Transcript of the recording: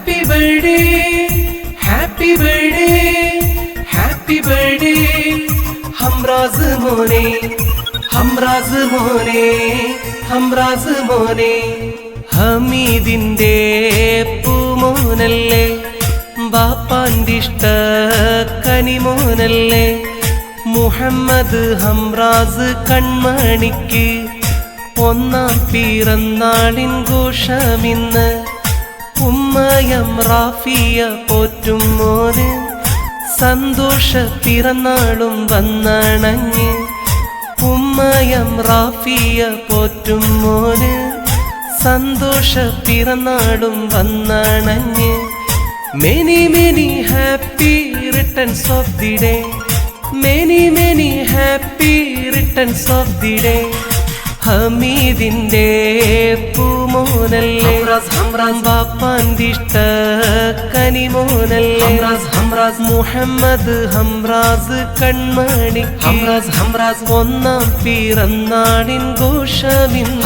happy birthday happy birthday happy birthday Hamraz മോനെ ഹംറാസ് മോനെ ഹംറാസ് മോനെ ഹമീദിന്റെ പൂമോനല്ലേ ബാപ്പാന്റെ ഇഷ്ട കനിമോനല്ലേ മുഹമ്മദ് ഹംറാസ് കൺമണിക്ക് ഒന്നാം പിറന്നാളിൻ ഘോഷമിന്ന് ഉമ്മയം റാഫിയ പോറ്റും മോന് സന്തോഷ പിറന്നാളും വന്നണഞ്ഞ് ഉമ്മയം റാഫിയ പോറ്റും മോന് സന്തോഷ പിറന്നാളും വന്നണഞ്ഞ് many many happy returns of the day many many happy returns of the day ഹമീദിന്റെ പൂമോനല്ലേ ബാപ്പാന്റെ ഇഷ്ട കനിമോനല്ലേ മുഹമ്മദ് ഹംറാസ് കൺമണി ഒന്നാം പിറന്നാളിൻ ഘോഷമിന്ന്